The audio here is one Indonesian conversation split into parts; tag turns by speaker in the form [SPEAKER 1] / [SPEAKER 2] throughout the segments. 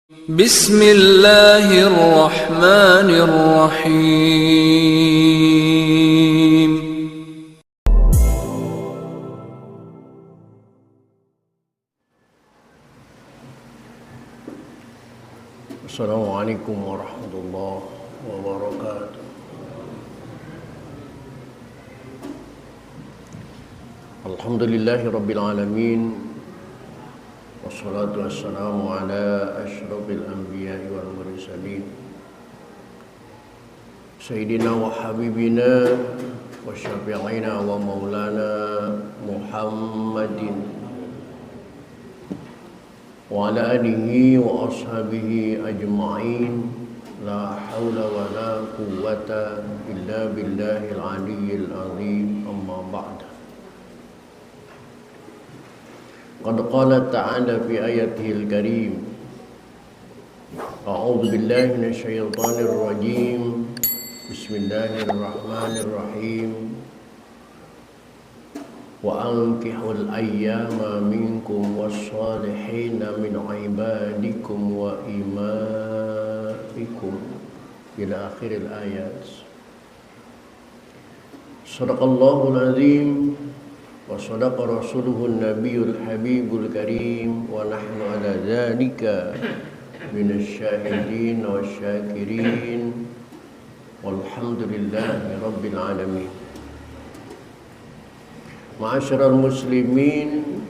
[SPEAKER 1] Bismillahirrahmanirrahim.
[SPEAKER 2] Assalamualaikum warahmatullahi wabarakatuh. Alhamdulillahi rabbil alamin. Wassalatu wassalamu ala asyrafil anbiya'i wal mursalin Sayyidina wa habibina wa syafi'ina wa maulana Muhammadin wa ala alihi wa ashabihi ajma'in. La hawla wa la quwwata illa billahil aliyyil azim. Amma ba'da. Qad qala ta'ala fi ayatihil karim. A'udzu billahi minasy syaithanir rajim. Bismillahirrahmanirrahim. Wa ankihul ayyama minkum was-salihina min ibadikum wa imaikum ila akhiril ayat. Shadaqallahul azim wa sadaqa rasuluhun nabiyul habibul karim wa nahnu ala dzalika minasyahidin wasyakirin walhamdulillahi rabbil alamin. Ma'asyiral muslimin,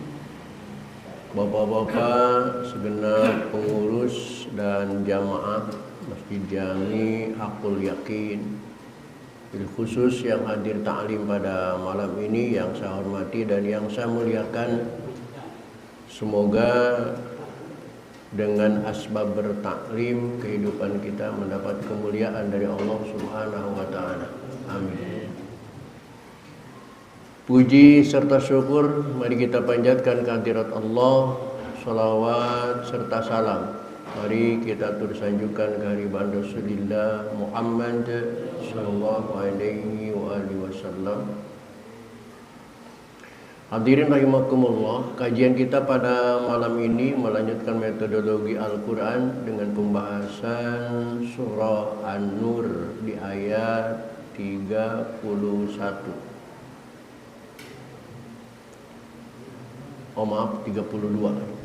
[SPEAKER 2] bapak-bapak, segenap pengurus dan jamaah Masjid Jami Haqqul Yakin, bil khusus yang hadir ta'lim pada malam ini yang saya hormati dan yang saya muliakan. Semoga dengan asbab bertaklim kehidupan kita mendapat kemuliaan dari Allah Subhanahu wa taala. Amin. Puji serta syukur mari kita panjatkan kehadirat Allah, salawat serta salam mari kita tersanjungkan kehadiran Rasulullah Muhammad sallallahu alaihi wa alihi wasallam. Hadirin rahimakumullah, kajian kita pada malam ini melanjutkan metodologi Al-Qur'an dengan pembahasan surah An-Nur di ayat 31. Oh maaf, 32.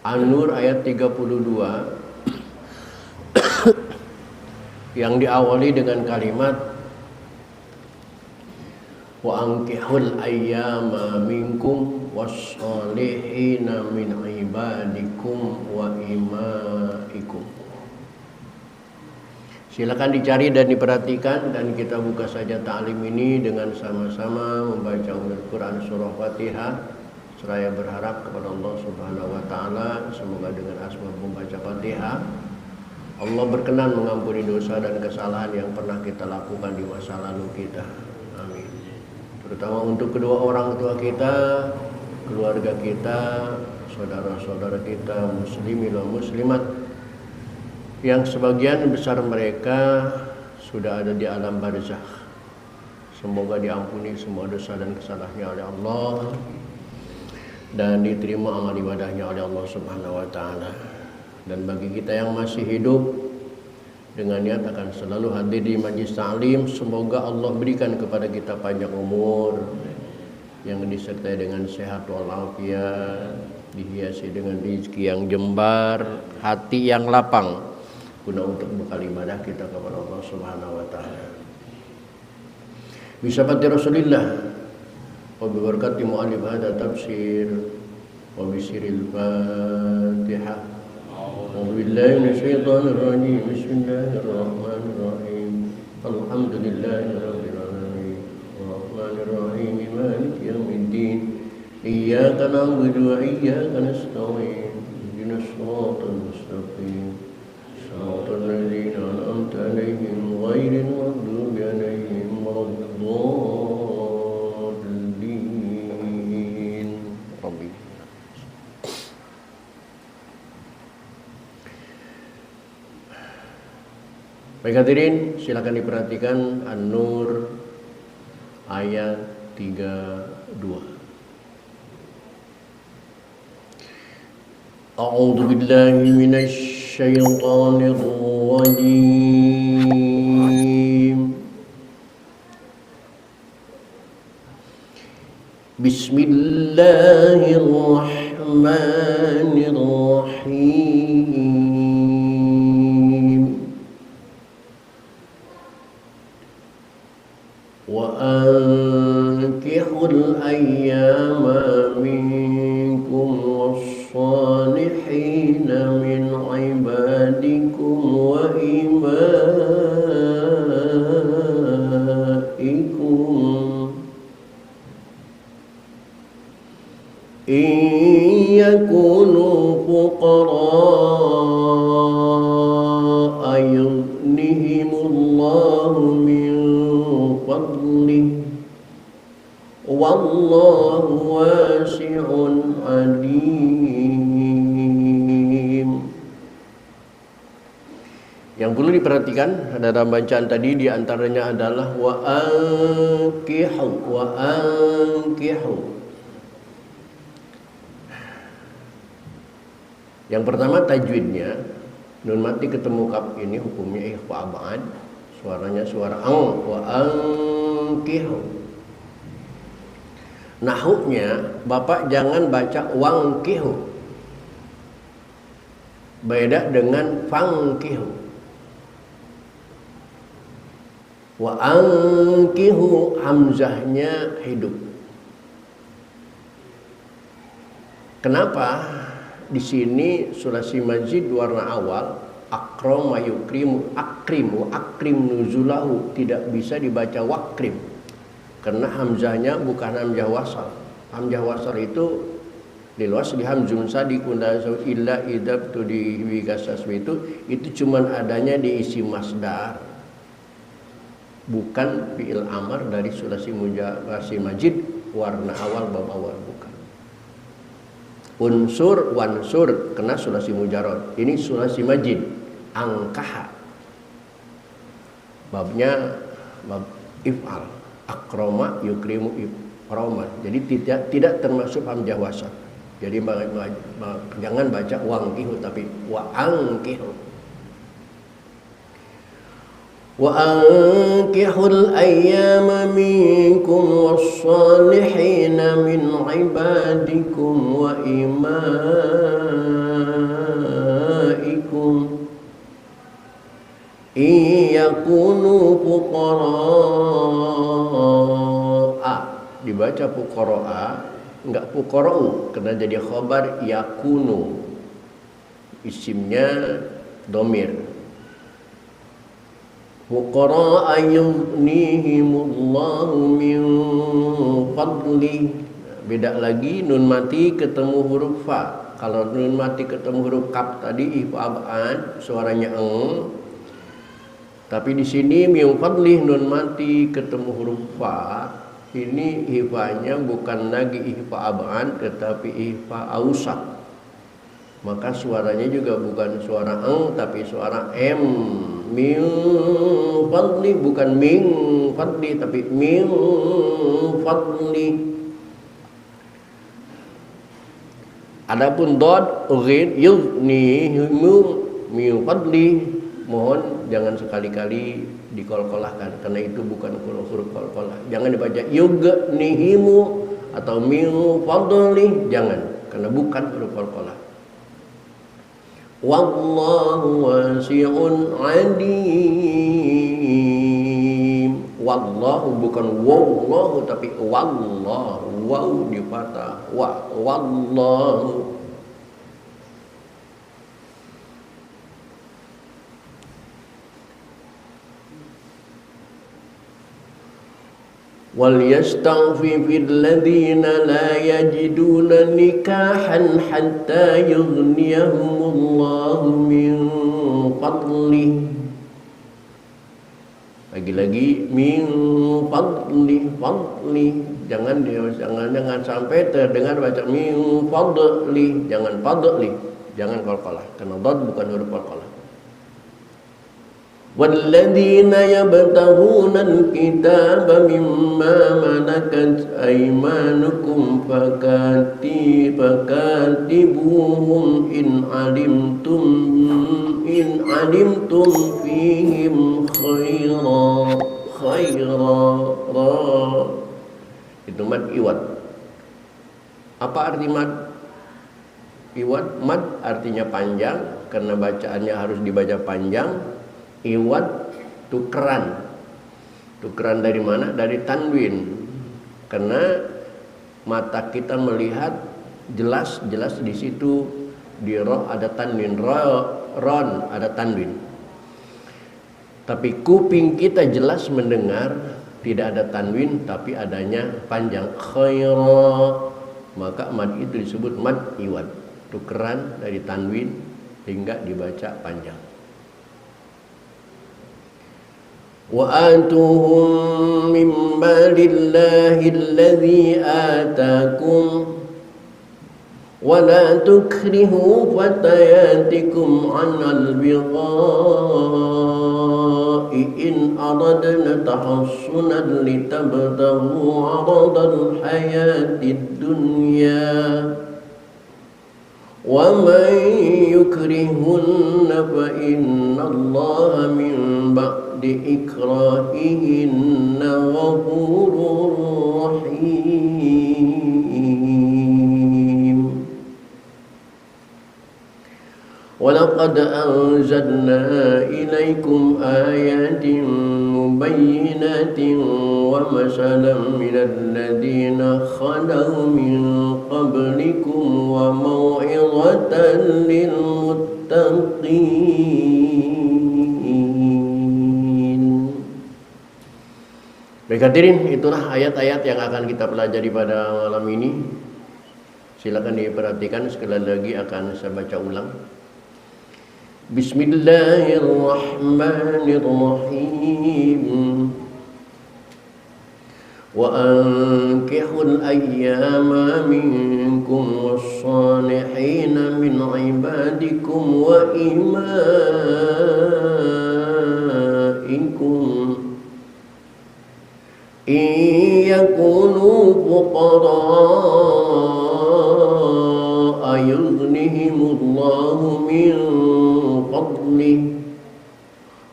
[SPEAKER 2] An-Nur ayat 32 yang diawali dengan kalimat wa ankihul ayyama minkum was-salihina min ibadikum wa imaikum. Silakan dicari dan diperhatikan dan kita buka saja ta'lim ini dengan sama-sama membaca Al-Quran surah Fatihah. Seraya berharap kepada Allah Subhanahu wa taala semoga dengan asma membaca Fatihah Allah berkenan mengampuni dosa dan kesalahan yang pernah kita lakukan di masa lalu kita. Amin. Terutama untuk kedua orang tua kita, keluarga kita, saudara-saudara kita muslimin dan muslimat yang sebagian besar mereka sudah ada di alam barzakh. Semoga diampuni semua dosa dan kesalahannya oleh Allah dan diterima amal ibadahnya oleh Allah Subhanahu wa taala. Dan bagi kita yang masih hidup dengan niat akan selalu hadir di majlis ta'lim, semoga Allah berikan kepada kita panjang umur yang disertai dengan sehat walafiat, dihiasi dengan rezeki yang jembar, hati yang lapang guna untuk bekal ibadah kita kepada Allah Subhanahu wa taala. Bisabati Rasulillah wa bibarakati mu'allif hadha tafsir wa bisiril Fatihah. A'udzu billahi minasyaitonir rajim. Bismillahirrahmanirrahim. Alhamdulillahi rabbil alamin. Arrahmanir rahim. Maliki yaumiddin. Iyyaka na'budu wa iyyaka nasta'in. Ihdinas siratal mustaqim. Shiratal ladzina an'amta 'alaihim ghairil maghdubi 'alaihim waladdallin. Baik hadirin, silakan diperhatikan An-Nur ayat 32. أعوذ بالله من الشيطان الرجيم بسم الله الرحمن الرحيم وأنكحوا الأيام منكم والصالحين من عبادكم وإمائكم إن يكونوا فقراء يغنهم الله من فضله والله واسع عليم. Yang perlu diperhatikan dalam bacaan tadi diantaranya adalah wa ankihu. Yang pertama tajwidnya, nun mati ketemu kaf ini hukumnya ikhfa abad, suaranya suara ang, wa ankihu. Nahuknya Bapak jangan baca wangkihu, beda dengan fangkihu. Wa ankihu hamzahnya hidup. Kenapa? Di sini sulasi majid warna awal akrama yukrimu akrim nuzulahu tidak bisa dibaca wakrim karena hamzahnya bukan hamzah wasal. Hamzah wasal itu diluas di hamzun sadi kundasu illa idab tu di wigasaswi itu cuman adanya di isi masdar, bukan fi'il amar dari sulasi majid warna awal bab awal, bukan. Unsur wansur kena sulasi mujarrad. Ini sulasi majid angkaha. Babnya bab if'al. Akrama yukrimu ikrama. Jadi tidak termasuk hamzah wasal. Jadi jangan baca wangkihu tapi wa angkihu. وأنكحوا الأيام منكم والصالحين من عبادكم وإمائكم إن يكونوا فقراء. Dibaca fuqara'a, enggak fuqara'u karena jadi khabar yakunu, isimnya domir. Fuqara'a yughnihimullahu min fadli. Beda lagi nun mati ketemu huruf fa. Kalau nun mati ketemu huruf kaf tadi if'ab'an suaranya eng. Tapi di sini min fadli nun mati ketemu huruf fa. Ini ifanya bukan lagi if'ab'an tetapi if'ausak. Maka suaranya juga bukan suara eng tapi suara m. Min fadli bukan min fadli tapi min fadli. Adapun dad ghain yughnihim min fadli, mohon jangan sekali-kali dikolkolahkan karena itu bukan huruf kolkolah. Jangan dibaca yughnihimu atau min fadli, jangan, karena bukan huruf kolkolah. Wallahu wasi'un alim. Wallahu bukan wallahu tapi wallahu, waw di fathah, wallahu. وَلْيَسْتَعْفِفِ الَّذِينَ لَا يَجِدُونَ نِكَاحًا حَتَّى يُغْنِيَهُمُ اللَّهُ مِنْ فَضْلِهِ. Lagi-lagi min fadli, jangan sampai terdengar baca min fadli, jangan qalqalah karena dad bukan huruf qalqalah. والذين يبتغون الكتاب مما ملكت أيمانكم فكاتبوهم إن علمتم فيهم خيرا. Itu mad iwad. Apa arti mad iwad? Mad artinya panjang, karena bacaannya harus dibaca panjang. Iwad tukeran dari mana? Dari tanwin, karena mata kita melihat jelas di situ di ro ada tanwin, ron ada tanwin, tapi kuping kita jelas mendengar tidak ada tanwin tapi adanya panjang khaira, maka mad itu disebut mad iwad, tukeran dari tanwin hingga dibaca panjang. وآتوهم من مال الله الذي آتاكم ولا تكرهوا فتياتكم على البغاء إن أردنا تحصنا لتبتغوا عرض الحياة الدنيا ومن يكرهن فإن الله من بعد إكراههن غفور رحيم. ولقد أنزلنا إليكم آيات مبينات ومثلا من الذين خلوا من قبلكم وموعظة للمتقين. Baik hadirin, itulah ayat-ayat yang akan kita pelajari pada malam ini. Silakan diperhatikan, sekali lagi akan saya baca ulang. Bismillahirrahmanirrahim. Wa ankihul ayyama minkum was-salihina min ibadikum wa imaikum in yakunu fuqara yughnihimullahu min fadlihi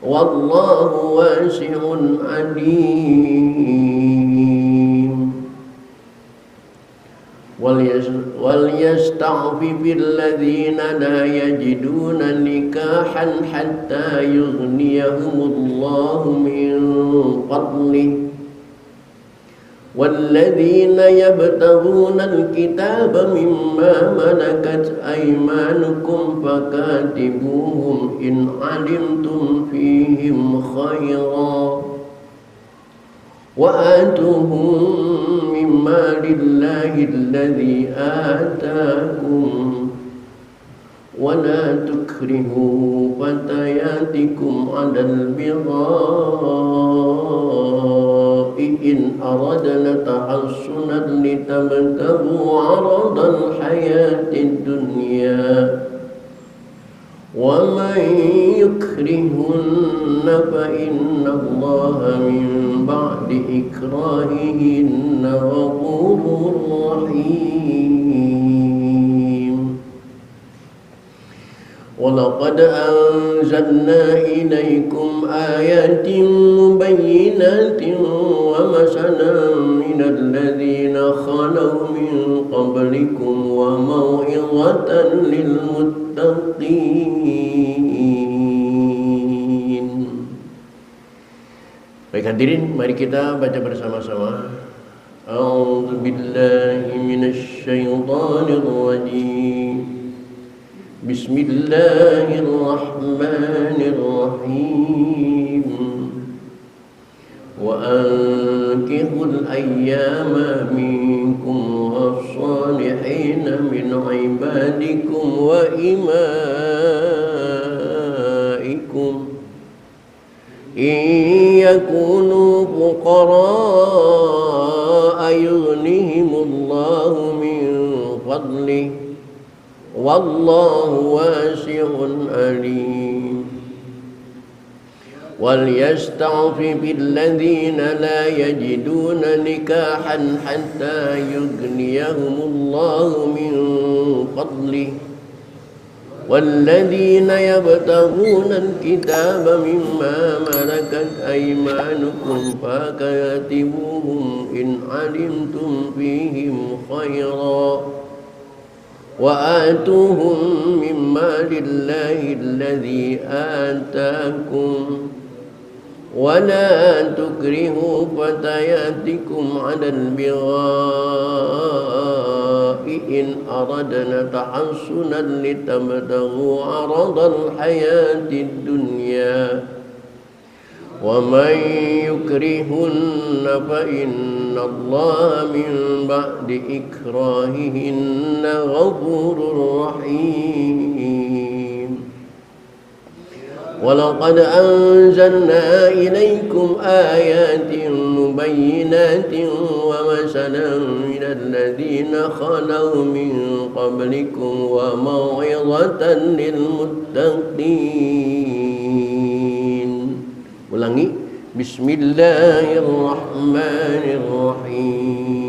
[SPEAKER 2] wallahu wasi'un alim. وَلْيَسْتَعْفِفِ الَّذِينَ لَا يَجِدُونَ نِكَاحًا حَتَّى يُغْنِيَهُمُ اللَّهُ مِنْ فَضْلِهِ وَالَّذِينَ يَبْتَغُونَ الْكِتَابَ مِمَّا مَلَكَتْ أَيْمَانُكُمْ فَكَاتِبُوهُمْ إِنْ عَلِمْتُمْ فِيهِمْ خَيْرًا وآتوهم من مال الله الذي آتاكم ولا تكرهوا فتياتكم على البغاء إن أردنا تحصنا لتبتغوا عرض الحياة الدنيا ومن يكرهن فإن الله من بعد إكراههن غفور رحيم. ولقد أنزلنا إليكم آيات مبينات ومثلا من الذين خلوا من قبلكم وموعظة للمتقين. Baik hadirin, mari kita baca bersama-sama. A'udzu billahi minasy syaithanir rajim. Bismillahirrahmanirrahim. Wa ankihul ayyama minkum was-salihina min ibadikum wa imaikum in yakunu fuqara yughnihimullahu min fadlihi wallahu wasi'un alim. وليستعفف الذين لا يجدون نكاحا حتى يغنيهم الله من فضله والذين يبتغون الكتاب مما ملكت أيمانكم فكاتبوهم إن علمتم فيهم خيرا وآتوهم مما لله الذي آتاكم ولا تكرهوا فتياتكم على البغاء إن أردنا تحصنا لتبتغوا عرض الحياة الدنيا ومن يكرهن فإن الله من بعد إكراههن غفور رحيم ولقد أنزلنا إليكم آيات مبينات ومثلا من الذين خلوا من قبلكم وموعظة للمتقين. Ulangi. Bismillahirrahmanirrahim.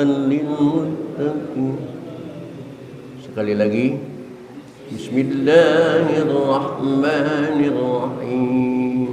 [SPEAKER 2] Lilmuttaqin. Sekali lagi. Bismillahirrahmanirrahim.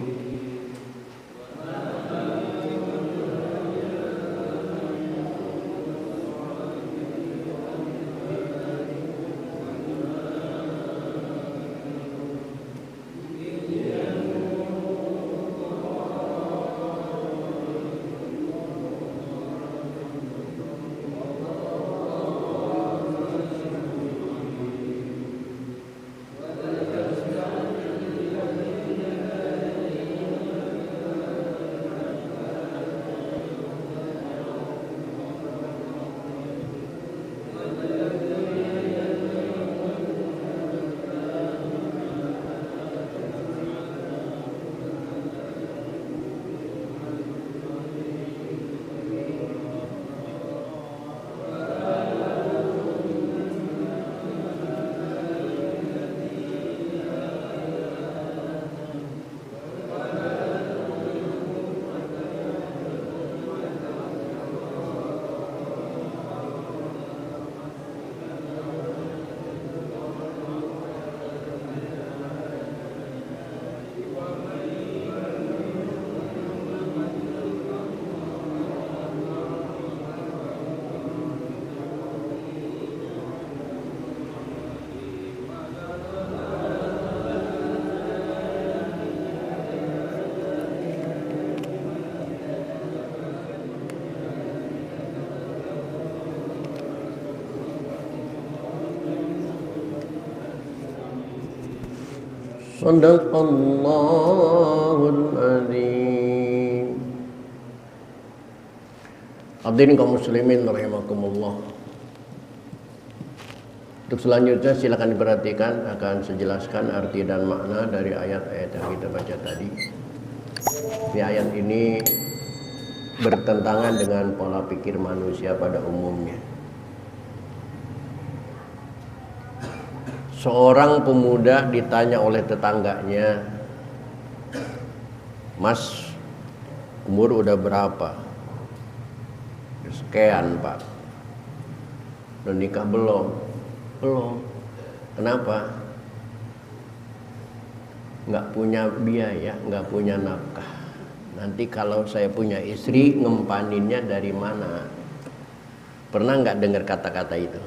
[SPEAKER 2] Sadaqallahul azim. Hadirin kaum muslimin rahimakumullah. Untuk selanjutnya silakan diperhatikan, akan saya jelaskan arti dan makna dari ayat-ayat yang kita baca tadi. Di ayat ini bertentangan dengan pola pikir manusia pada umumnya. Seorang pemuda ditanya oleh tetangganya, "Mas, umur udah berapa?" "Sekian, Pak." "Udah nikah belum?" "Belum." "Kenapa?" "Nggak punya biaya, nggak punya nafkah. Nanti kalau saya punya istri, ngempaninnya dari mana?" Pernah nggak dengar kata-kata itu?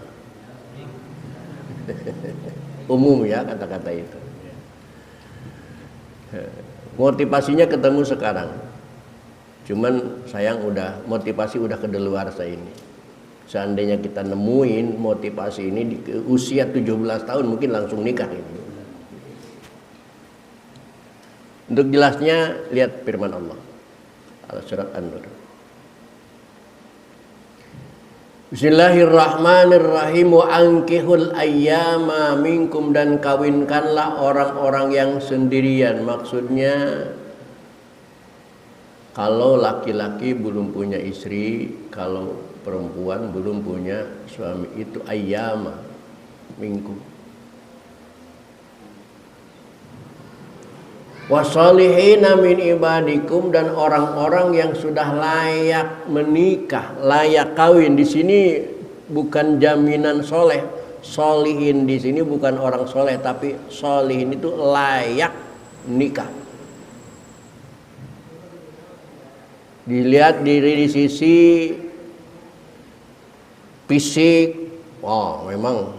[SPEAKER 2] Umum ya kata-kata itu. Motivasinya ketemu sekarang. Cuman sayang motivasi udah kedaluarsa ini. Seandainya kita nemuin motivasi ini di usia 17 tahun mungkin langsung nikah ini. Untuk jelasnya lihat firman Allah surat An-Nur. Bismillahirrahmanirrahim. Wa ankihul ayyama minkum, dan kawinkanlah orang-orang yang sendirian. Maksudnya kalau laki-laki belum punya istri, kalau perempuan belum punya suami, itu ayyama minkum. Wasolihina min ibadikum, dan orang-orang yang sudah layak menikah, layak kawin. Di sini bukan jaminan soleh. Solihin di sini bukan orang soleh, tapi solihin itu layak nikah. Dilihat dari sisi fisik, memang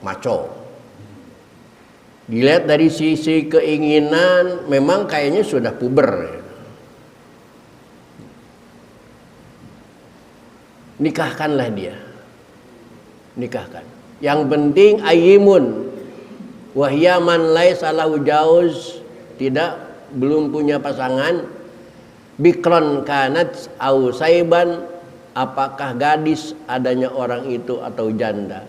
[SPEAKER 2] maco. Dilihat dari sisi keinginan, memang kayaknya sudah puber. Nikahkanlah dia. Nikahkan. Yang penting ayyimun. Wahya man laisa lahu jauz, belum punya pasangan. Bikron kanat au saiban, apakah gadis adanya orang itu atau janda.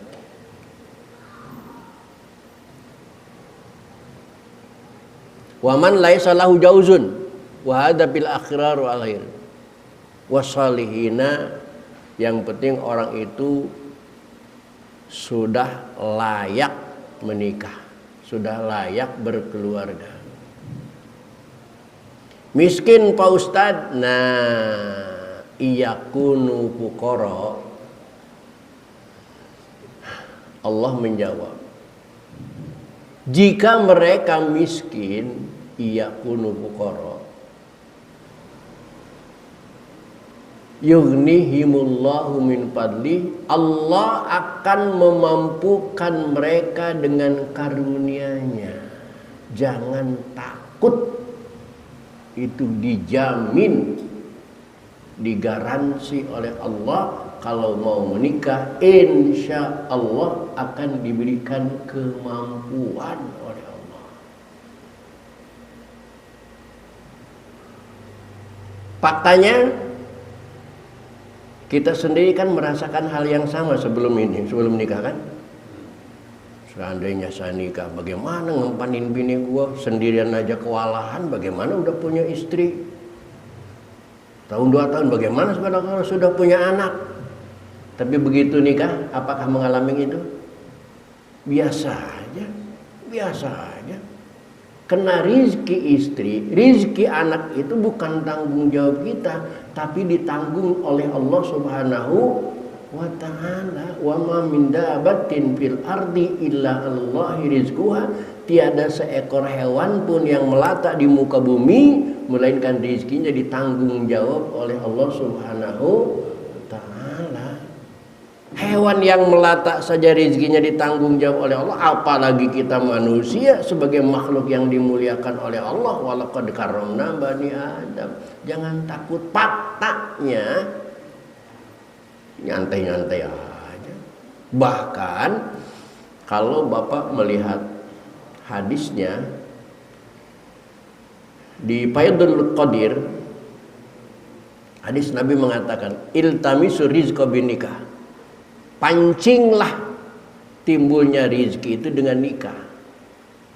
[SPEAKER 2] Waman laisa lahu jauzun wa hadza bil akhrar wal akhir. Wasalihina, yang penting orang itu sudah layak menikah, sudah layak berkeluarga. Miskin Pak Ustad, iyakunu fuqara. Allah menjawab, jika mereka miskin, iyakunu fuqara, yughnihimullahu min fadli, Allah akan memampukan mereka dengan karunia-Nya. Jangan takut, itu dijamin, digaransi oleh Allah. Kalau mau menikah, insya Allah akan diberikan kemampuan oleh Allah. Faktanya, kita sendiri kan merasakan hal yang sama sebelum nikah kan? Seandainya saya nikah, bagaimana ngempanin bini gua, sendirian aja kewalahan, bagaimana udah punya istri? Tahun 2 tahun bagaimana kalau sudah punya anak? Tapi begitu nikah, apakah mengalami itu? Biasa aja, biasa aja. Kena rizki istri, rizki anak itu bukan tanggung jawab kita, tapi ditanggung oleh Allah Subhanahu wa ta'ala. Wa ma min dabatin fil ardi illa Allahi rizquha. Tiada seekor hewan pun yang melata di muka bumi, melainkan rizkinya ditanggung jawab oleh Allah Subhanahu wa ta'ala. Hewan yang melata saja rezekinya ditanggung jawab oleh Allah, apalagi kita manusia sebagai makhluk yang dimuliakan oleh Allah. Walaqad karramna bani Adam. Jangan takut, faktanya nyantai-nyantai aja. Bahkan kalau Bapak melihat hadisnya di Faidul Qadir, Hadis Nabi mengatakan, iltamisu rizqa binikah. Pancinglah timbulnya rizki itu dengan nikah.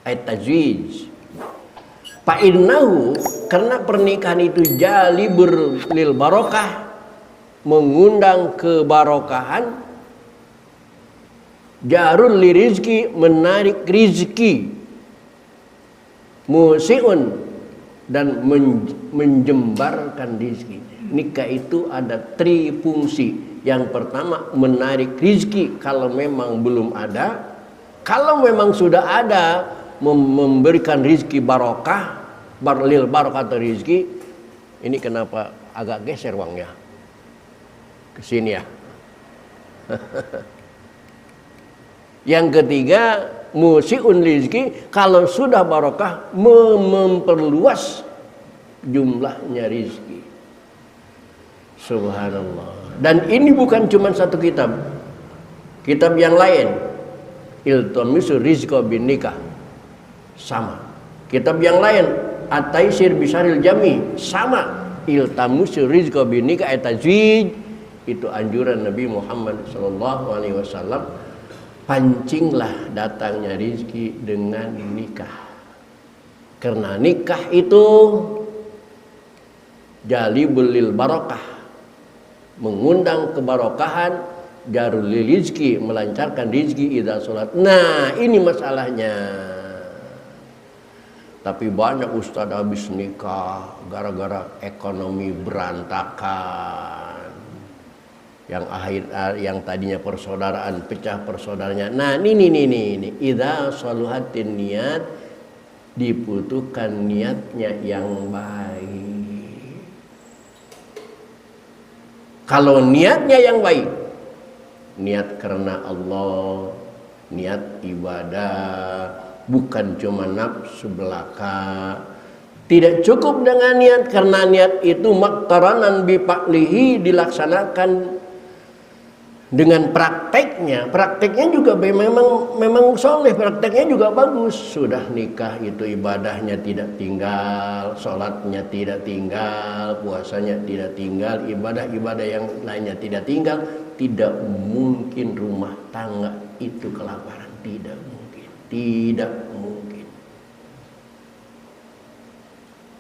[SPEAKER 2] At-tazwij. Fa innahu, karena pernikahan itu jalibur lil barokah, mengundang kebarokahan, jarul li rizki, menarik rizki, musiun, dan menjembarkan rizki. Nikah itu ada trifungsi. Yang pertama menarik rizki kalau memang belum ada. Kalau memang sudah ada, memberikan rizki barokah, lil barokah atau rizki. Ini kenapa agak geser uangnya ke sini ya. Yang ketiga musiun rizki, kalau sudah barokah memperluas jumlahnya rizki. Subhanallah. Dan ini bukan cuma satu kitab. Kitab yang lain, iltamisu rizqa bin nikah, sama. Kitab yang lain, at-taisir bisaril jami, sama. Iltamisu rizqa bin nikah at-tazwij, itu anjuran Nabi Muhammad SAW. Pancinglah datangnya rizki dengan nikah. Karena nikah itu jalibul lil barakah, mengundang kebarokahan, jarul lil rizki, melancarkan rizki idza sholat. Nah, ini masalahnya. Tapi banyak ustadz habis nikah gara-gara ekonomi berantakan. Yang tadinya persaudaraan pecah persaudaranya. Nah, ini idza saluhatin niat, dibutuhkan niatnya yang baik. Kalau niatnya yang baik, niat karena Allah, niat ibadah, bukan cuma nafsu belaka. Tidak cukup dengan niat, karena niat itu maktaranan bipaklihi, dilaksanakan dengan prakteknya. Prakteknya juga memang soleh, prakteknya juga bagus. Sudah nikah itu ibadahnya tidak tinggal, sholatnya tidak tinggal, puasanya tidak tinggal, ibadah-ibadah yang lainnya tidak tinggal. Tidak mungkin rumah tangga itu kelaparan, tidak mungkin, tidak mungkin.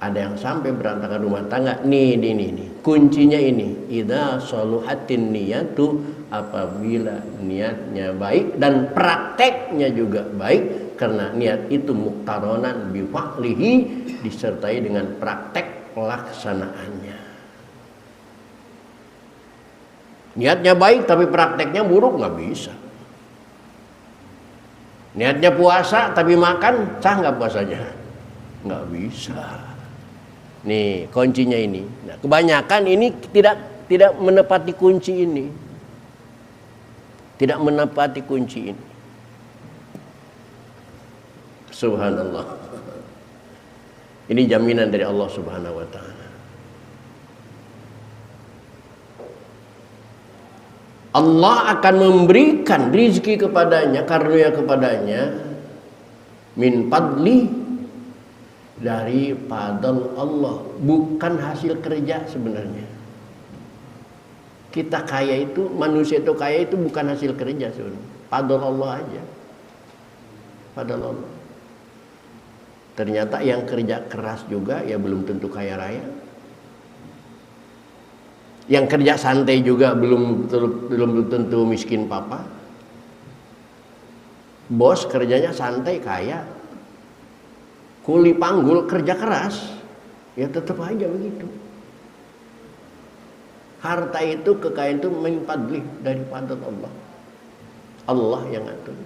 [SPEAKER 2] Ada yang sampai berantakan rumah tangga. Nih. Kuncinya ini. Idza saluhatin niyatu, apabila niatnya baik dan prakteknya juga baik. Karena niat itu muktaronan bifa'lihi, disertai dengan praktek pelaksanaannya. Niatnya baik tapi prakteknya buruk, nggak bisa. Niatnya puasa tapi makan, sah nggak puasanya? Nggak bisa. Nih kuncinya ini. Nah, kebanyakan ini tidak menepati kunci ini. Tidak menepati kunci ini. Subhanallah. Ini jaminan dari Allah Subhanahu wa taala. Allah akan memberikan rizki kepadanya, karunia kepadanya, min fadli, dari fadl Allah, bukan hasil kerja sebenarnya. Kita kaya itu, manusia itu kaya itu bukan hasil kerja sebenarnya. Fadl Allah aja. Fadl Allah. Ternyata yang kerja keras juga ya belum tentu kaya raya. Yang kerja santai juga belum tentu miskin papa. Bos kerjanya santai kaya. Kuli panggul kerja keras, ya tetap aja begitu. Harta itu, kekayaan itu min fadli, dari fadl Allah. Allah yang atur.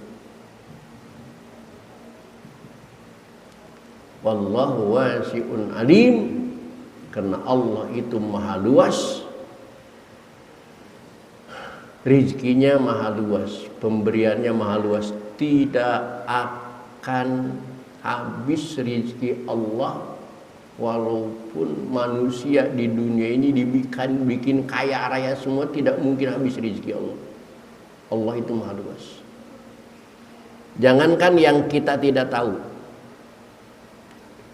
[SPEAKER 2] Wallahu wasi'un alim, karena Allah itu maha luas. Rizkinya maha luas, pemberiannya maha luas. Tidak akan habis rizki Allah, walaupun manusia di dunia ini bikin kaya raya semua, tidak mungkin habis rizki Allah. Allah itu maha luas. Jangankan yang kita tidak tahu,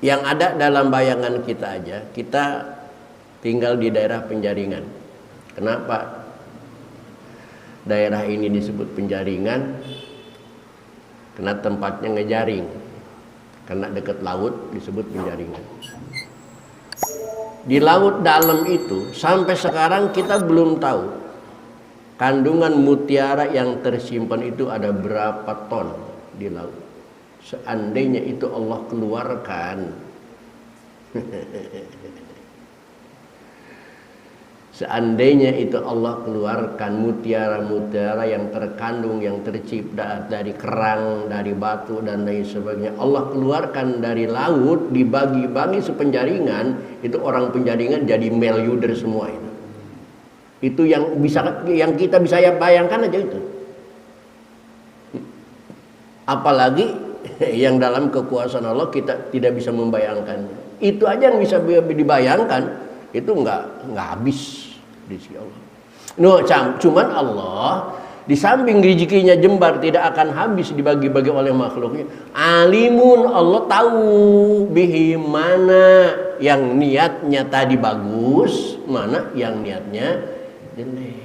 [SPEAKER 2] yang ada dalam bayangan kita aja, kita tinggal di daerah Penjaringan. Kenapa daerah ini disebut Penjaringan? Karena tempatnya ngejaring. Karena dekat laut disebut Penjaringan. Di laut dalam itu sampai sekarang kita belum tahu kandungan mutiara yang tersimpan itu ada berapa ton di laut. Seandainya itu Allah keluarkan, seandainya itu Allah keluarkan mutiara-mutiara yang terkandung, yang tercipta dari kerang, dari batu dan lain sebagainya, Allah keluarkan dari laut, dibagi-bagi sepenjaringan, itu orang Penjaringan jadi miliarder semua itu. Itu yang kita bisa bayangkan aja itu. Apalagi yang dalam kekuasaan Allah kita tidak bisa membayangkannya. Itu aja yang bisa dibayangkan, itu nggak habis di sisi Allah. Cuman Allah di samping rezekinya jembar tidak akan habis dibagi-bagi oleh makhluknya. Alimun, Allah tahu bihi, mana yang niatnya tadi bagus, mana yang niatnya jelek.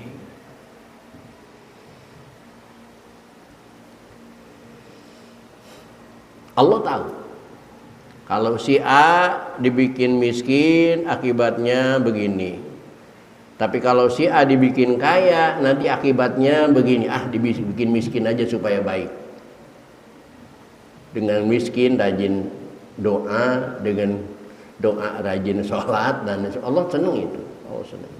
[SPEAKER 2] Allah tahu. Kalau si A dibikin miskin, akibatnya begini. Tapi kalau si A dibikin kaya, nanti akibatnya begini. Dibikin miskin aja supaya baik. Dengan miskin rajin doa, dengan doa rajin sholat, dan Allah senang itu. Allah senang.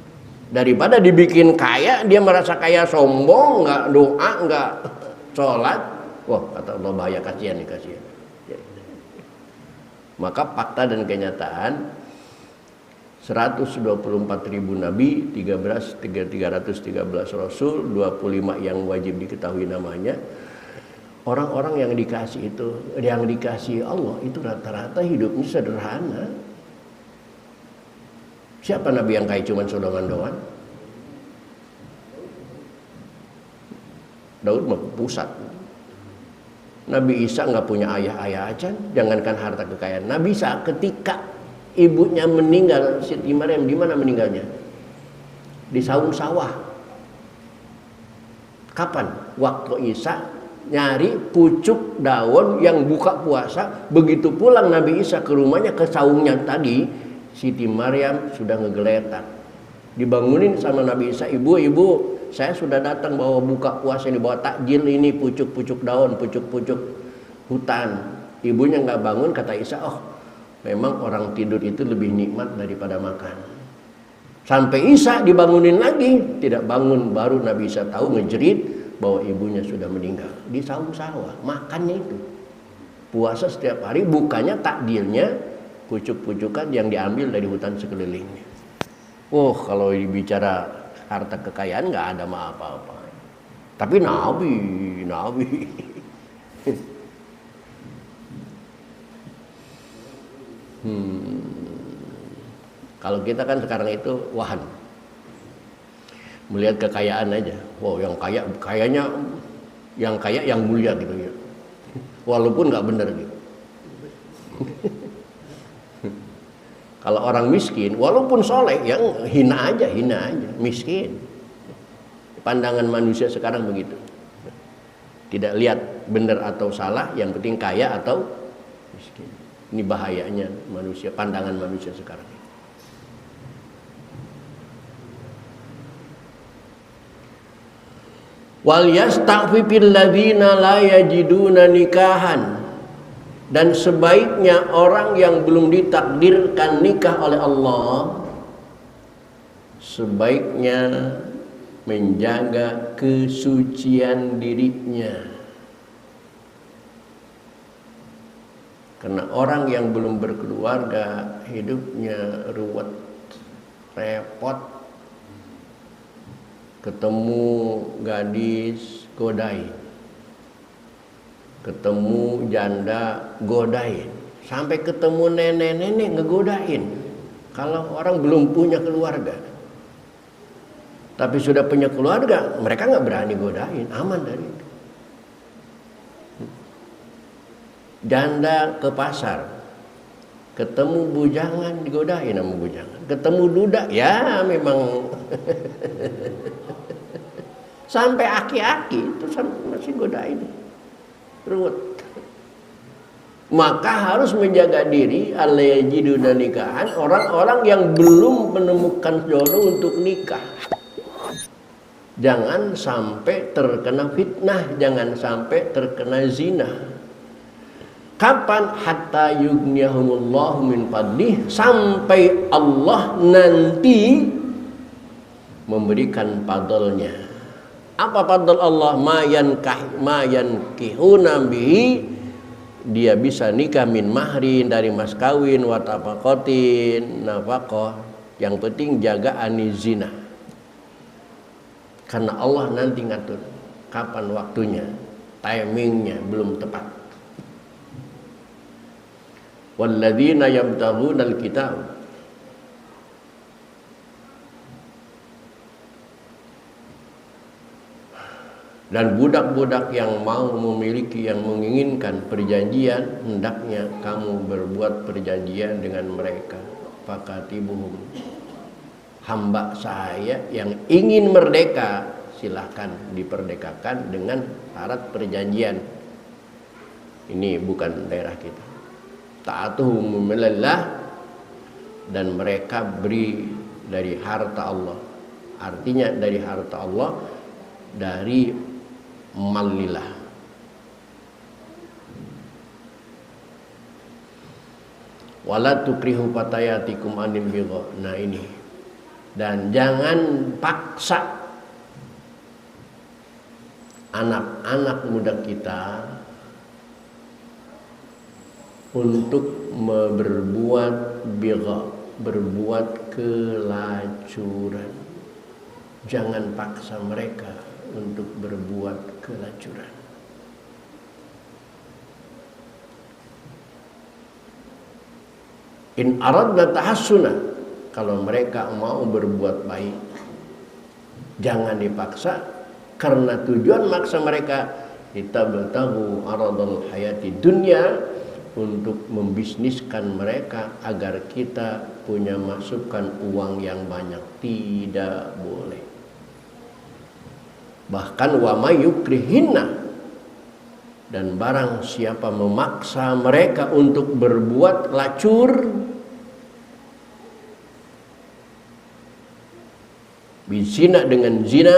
[SPEAKER 2] Daripada dibikin kaya, dia merasa kaya sombong, nggak doa, nggak sholat. Wah, kata Allah, bahaya, kasihan nih, kasihan. Maka fakta dan kenyataan 124.000 nabi, 313 rasul, 25 yang wajib diketahui namanya. Orang-orang yang dikasih itu, yang dikasih Allah itu rata-rata hidupnya sederhana. Siapa nabi yang kaya cuma sodongan doang? Daud mah pusat. Nabi Isa nggak punya ayah aja, jangankan harta kekayaan. Nabi Isa ketika ibunya meninggal, Siti Maryam, di mana meninggalnya? Di saung sawah. Kapan? Waktu Isa nyari pucuk daun yang buka puasa. Begitu pulang Nabi Isa ke rumahnya, ke saungnya tadi, Siti Maryam sudah ngegeletak. Dibangunin sama Nabi Isa, ibu, saya sudah datang bawa buka puasa ini, bawa takjil ini, pucuk-pucuk daun, pucuk-pucuk hutan. Ibunya nggak bangun, kata Isa, memang orang tidur itu lebih nikmat daripada makan. Sampai Isa dibangunin lagi, tidak bangun, baru Nabi Isa tahu, ngejerit bahwa ibunya sudah meninggal. Di saung sawah, makannya itu. Puasa setiap hari, bukannya takjilnya, pucuk-pucukan yang diambil dari hutan sekelilingnya. Kalau bicara harta kekayaan nggak ada apa-apa. Tapi Nabi. Kalau kita kan sekarang itu wahan, melihat kekayaan aja. Yang kayanya yang mulia gitu ya. Walaupun nggak benar gitu. Kalau orang miskin, walaupun soleh, yang hina aja, miskin. Pandangan manusia sekarang begitu. Tidak lihat benar atau salah, yang penting kaya atau miskin. Ini bahayanya manusia, pandangan manusia sekarang. Wal yasta'fifil ladzina la yajiduna nikahan. Dan sebaiknya orang yang belum ditakdirkan nikah oleh Allah, sebaiknya menjaga kesucian dirinya. Karena orang yang belum berkeluarga, hidupnya ruwet, repot. Ketemu gadis, godain. Ketemu janda, godain. Sampai ketemu nenek-nenek, ngegodain. Kalau orang belum punya keluarga. Tapi sudah punya keluarga, mereka nggak berani godain, aman dari itu. Janda ke pasar, Ketemu bujangan digodain sama bujangan. Ketemu duda ya memang sampai aki-aki itu masih godain. Ruwet. Maka harus menjaga diri allayajiduna nikahan, orang-orang yang belum menemukan jodoh untuk nikah. Jangan sampai terkena fitnah, jangan sampai terkena zina. Kapan? Hatta yughniyahumullahu min fadlih, sampai Allah nanti memberikan fadlnya. Apa fadl Allah? Mayan kihuna bihi, dia bisa nikah min mahrin, dari mas kawin, watafaqatin, nafaqah. Yang penting jaga anizina. Karena Allah nanti ngatur kapan waktunya, timingnya belum tepat. Walladzina yabtaghuna alkitab, dan budak-budak yang mau memiliki, yang menginginkan perjanjian, hendaknya kamu berbuat perjanjian dengan mereka. Fakatibuhum, hamba saya yang ingin merdeka, silahkan diperdekakan dengan syarat perjanjian. Ini bukan daerah kita. Ta'atuhum minallah, dan mereka beri dari harta Allah. Artinya dari harta Allah, dari malillah. Wala tukrihu fatayatikum anil bigha. Nah ini. Dan jangan paksa anak-anak muda kita untuk berbuat bigha, berbuat kelacuran. Jangan paksa mereka untuk berbuat kelacuran. In aradna tahassuna, kalau mereka mau berbuat baik, jangan dipaksa, karena tujuan maksa mereka litabtaghu aradal hayati dunya, untuk membisniskan mereka agar kita punya masukan uang yang banyak. Tidak boleh. Bahkan wa mayukrihinna, dan barang siapa memaksa mereka untuk berbuat lacur, bizina, dengan zina,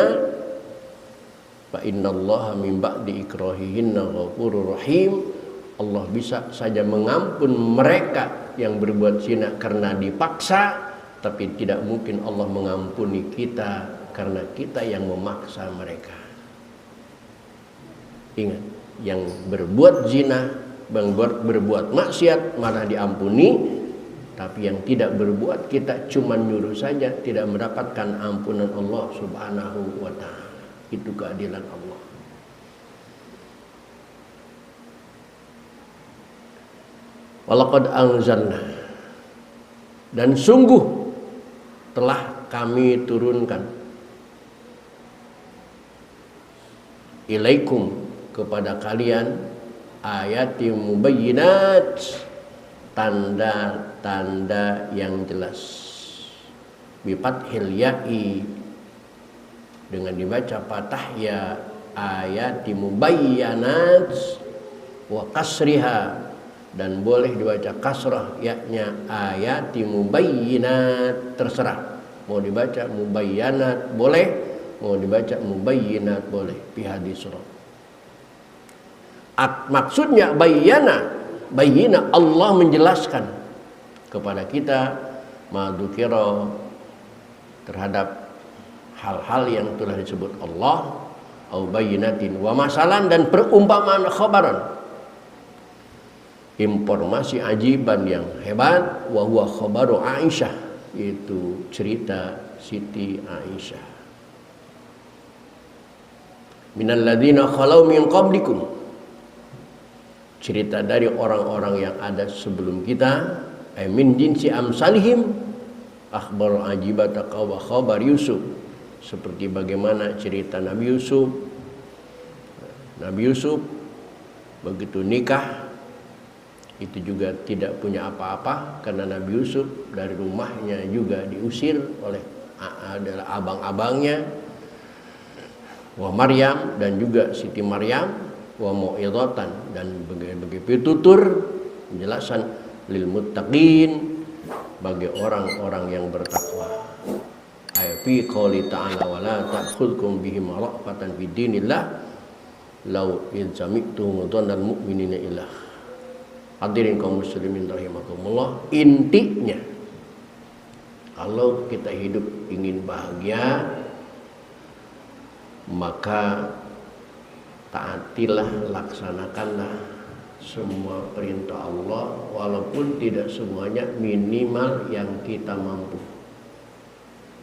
[SPEAKER 2] fa innallaha min ba'di ikrahihinna ghafurur rahim. Allah bisa saja mengampun mereka yang berbuat zina karena dipaksa, tapi tidak mungkin Allah mengampuni kita karena kita yang memaksa mereka. Ingat, yang berbuat zina, berbuat maksiat malah diampuni, tapi yang tidak berbuat, kita cuma nyuruh saja, tidak mendapatkan ampunan Allah Subhanahu wa ta'ala. Itu keadilan Allah. Walaqad anzalna, dan sungguh telah kami turunkan, ilaikum, kepada kalian, ayati mubayyinat, tanda-tanda yang jelas. Bifathil ya'i, dengan dibaca fathah ya, ayati mubayyinat, wa kasriha, dan boleh dibaca kasrah yaknya ayati mubayyinat, terserah. Mau dibaca mubayyanat boleh, mau dibaca mubayyinat boleh. Fi hadis surah. Maksudnya bayyana Allah menjelaskan kepada kita madzukira, terhadap hal-hal yang telah disebut Allah, au bayyinatin wa masalan, dan perumpamaan khabaran, informasi ajiban yang hebat, wa huwa khabaru Aisyah, itu cerita Siti Aisyah. Minal ladzina khalau min qablikum, cerita dari orang-orang yang ada sebelum kita, min jinsi amsalihim, akhbar ajibata wa khabar Yusuf, seperti bagaimana cerita Nabi Yusuf. Nabi Yusuf begitu nikah itu juga tidak punya apa-apa karena Nabi Yusuf dari rumahnya juga diusir oleh adalah abang-abangnya, wa Maryam dan juga Siti Maryam, wa mau'izatan dan bagi pitutur penjelasan lil muttaqin bagi orang-orang yang bertakwa. Fi qouli ta'ala wa la ta'khudhukum bihim ra'fatan fid dinillah law in sami'tum dhannal mu'minina illah. Hadirin kaum muslimin rahimakumullah, intinya kalau kita hidup ingin bahagia maka taatilah, laksanakanlah semua perintah Allah walaupun tidak semuanya, minimal yang kita mampu.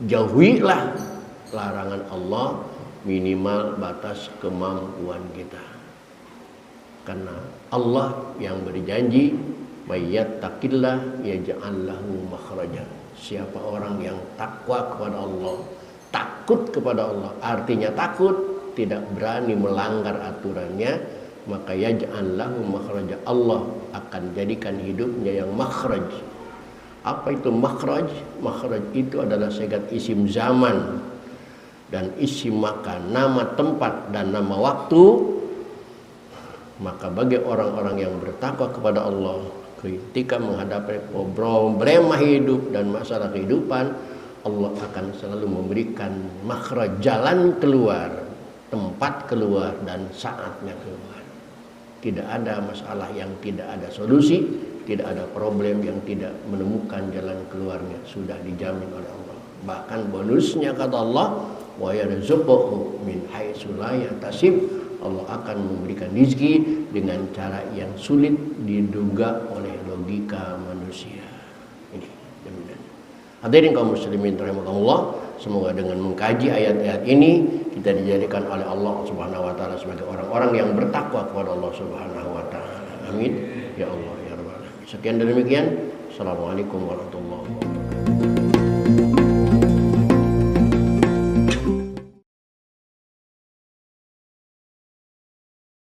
[SPEAKER 2] Jauhilah larangan Allah minimal batas kemampuan kita. Karena Allah yang berjanji, "Mayyattaqillah yaj'al lahu makhraja." Siapa orang yang takwa kepada Allah, takut kepada Allah, artinya takut, tidak berani melanggar aturannya, maka yaj'al lahu makhraja. Allah akan jadikan hidupnya yang makhraj. Apa itu makhraj? Makhraj itu adalah segat isim zaman dan isim makan, nama tempat dan nama waktu. Maka bagi orang-orang yang bertakwa kepada Allah, ketika menghadapi problema hidup dan masalah kehidupan, Allah akan selalu memberikan makhraj, jalan keluar, tempat keluar dan saatnya keluar. Tidak ada masalah yang tidak ada solusi, tidak ada problem yang tidak menemukan jalan keluarnya, sudah dijamin oleh Allah. Bahkan bonusnya kata Allah, wa yarzuquhu min haitsu la yahtasib. Allah akan memberikan rezeki dengan cara yang sulit diduga oleh logika manusia. Ini demikian. Hadirin kaum muslimin rahimakumullah, semoga dengan mengkaji ayat-ayat ini kita dijadikan oleh Allah Subhanahu wa taala sebagai orang-orang yang bertakwa kepada Allah Subhanahu wa taala. Amin ya Allah ya rabbal alamin. Sekian dan demikian. Assalamualaikum warahmatullahi wabarakatuh.